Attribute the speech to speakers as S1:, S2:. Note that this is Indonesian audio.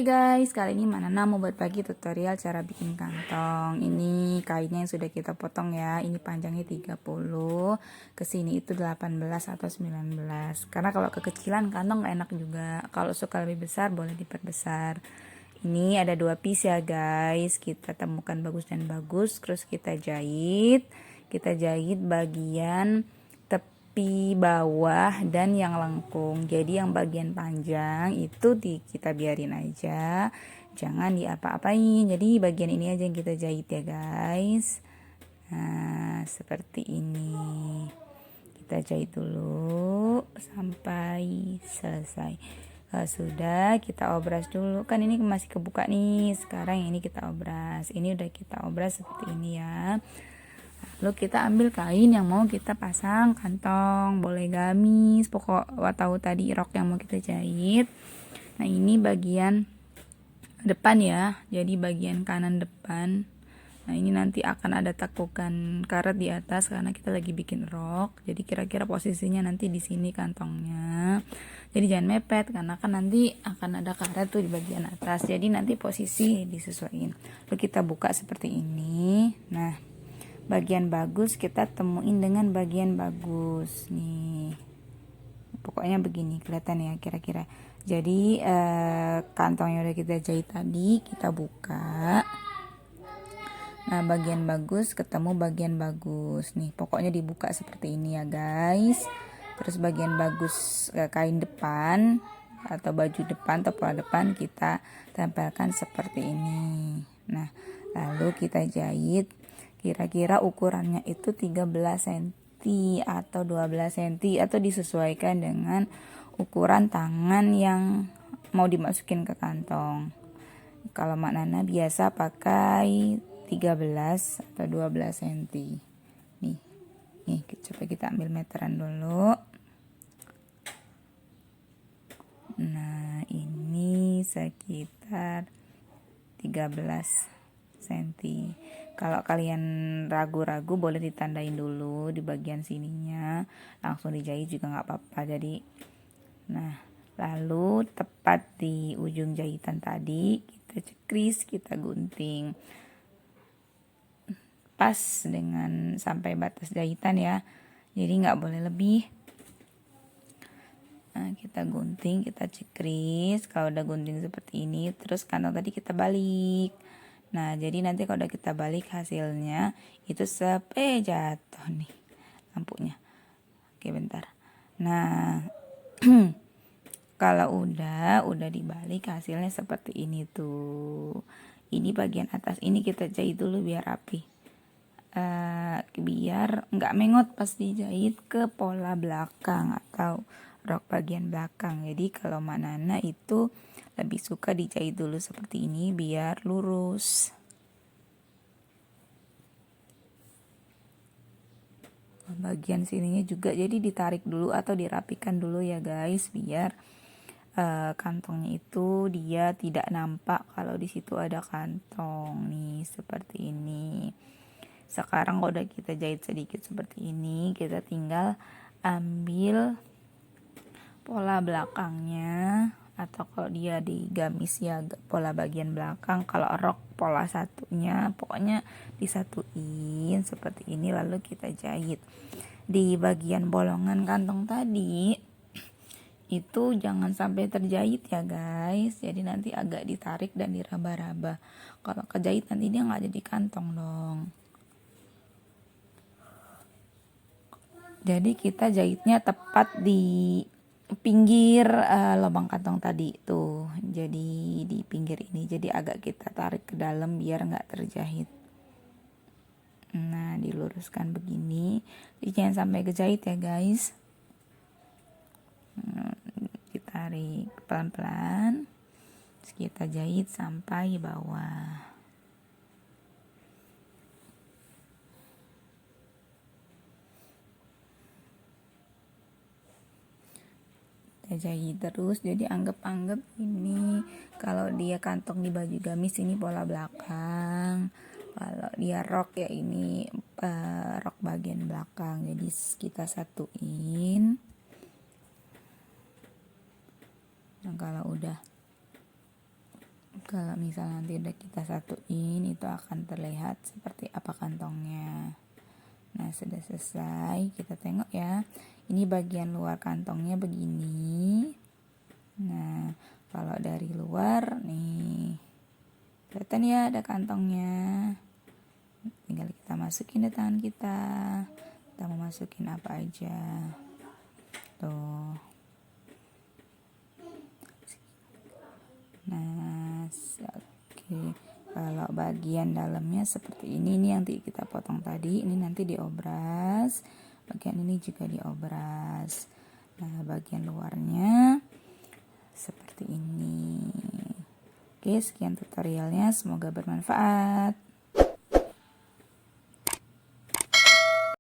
S1: Oke guys, kali ini Manana mau berbagi tutorial cara bikin kantong. Ini kainnya yang sudah kita potong ya. Ini panjangnya 30, kesini itu 18 atau 19. Karena kalau kekecilan kantong gak enak juga. Kalau suka lebih besar boleh diperbesar. Ini ada 2 piece ya guys. Kita temukan bagus dan bagus, terus kita jahit. Kita jahit bagian tepi bawah dan yang lengkung. Jadi yang bagian panjang itu kita biarin aja, jangan diapa-apain. Jadi bagian ini aja yang kita jahit ya guys. Nah seperti ini, kita jahit dulu sampai selesai. Sudah, kita obras dulu. Kan ini masih kebuka nih. Sekarang ini kita obras. Ini udah kita obras seperti ini ya. Lalu kita ambil kain yang mau kita pasang kantong, boleh gamis, pokok tahu tadi rok yang mau kita jahit. Nah ini bagian depan ya, jadi bagian kanan depan. Nah ini nanti akan ada takukan karet di atas karena kita lagi bikin rok. Jadi kira-kira posisinya nanti di sini kantongnya. Jadi jangan mepet karena kan nanti akan ada karet tuh di bagian atas. Jadi nanti posisi disesuaikan. Lalu kita buka seperti ini. Nah bagian bagus kita temuin dengan bagian bagus nih, pokoknya begini kelihatan ya kira-kira. Jadi kantong yang udah kita jahit tadi kita buka. Nah bagian bagus ketemu bagian bagus nih, pokoknya dibuka seperti ini ya guys. Terus bagian bagus kain depan atau baju depan atau pola depan kita tempelkan seperti ini. Nah lalu kita jahit. Kira-kira ukurannya itu 13 cm atau 12 cm atau disesuaikan dengan ukuran tangan yang mau dimasukin ke kantong. Kalau Mak Nana biasa pakai 13 atau 12 cm. Nih coba kita ambil meteran dulu. Nah ini sekitar 13 cm. Kalau kalian ragu-ragu boleh ditandain dulu di bagian sininya, langsung dijahit juga nggak apa-apa. Jadi nah lalu tepat di ujung jahitan tadi kita cekris, kita gunting pas dengan sampai batas jahitan ya, jadi nggak boleh lebih. Nah kita gunting, kita cekris. Kalau udah gunting seperti ini, terus kantong tadi kita balik. Nah jadi nanti kalau udah kita balik hasilnya itu jatuh nih lampunya. Oke bentar. Nah kalau udah dibalik hasilnya seperti ini tuh. Ini bagian atas ini kita jahit dulu biar rapi. Biar nggak mengot pas dijahit ke pola belakang atau rok bagian belakang. Jadi kalau Mak Nana itu lebih suka dijahit dulu seperti ini biar lurus. Bagian sininya juga jadi ditarik dulu atau dirapikan dulu ya guys, biar kantongnya itu dia tidak nampak kalau di situ ada kantong nih seperti ini. Sekarang kalau udah kita jahit sedikit seperti ini, kita tinggal ambil pola belakangnya, atau kalau dia di gamis ya pola bagian belakang, kalau rok pola satunya, pokoknya disatuin seperti ini. Lalu kita jahit di bagian bolongan kantong tadi itu jangan sampai terjahit ya guys, jadi nanti agak ditarik dan diraba-raba. Kalau kejahit nanti dia nggak jadi kantong dong. Jadi kita jahitnya tepat di pinggir lubang kantong tadi tuh, jadi di pinggir ini, jadi agak kita tarik ke dalam biar nggak terjahit. Nah diluruskan begini, jadi jangan sampai kejahit ya guys. Ditarik pelan-pelan, terus kita jahit sampai bawah. Jahit terus, jadi anggap ini kalau dia kantong di baju gamis ini pola belakang, kalau dia rok ya ini rok bagian belakang. Jadi kita satuin. Nah kalau udah Kalau misalnya nanti udah kita satuin, itu akan terlihat seperti apa kantongnya. Nah, sudah selesai, kita tengok ya. Ini bagian luar kantongnya begini. Nah, kalau dari luar nih, kelihatan ya ada kantongnya. Tinggal kita masukin di tangan kita. Kita mau masukin apa aja. Tuh. Nah, oke. Kalau bagian dalamnya seperti ini yang kita potong tadi, ini nanti diobras. Bagian ini juga diobras. Nah, bagian luarnya seperti ini. Oke, sekian tutorialnya, semoga bermanfaat.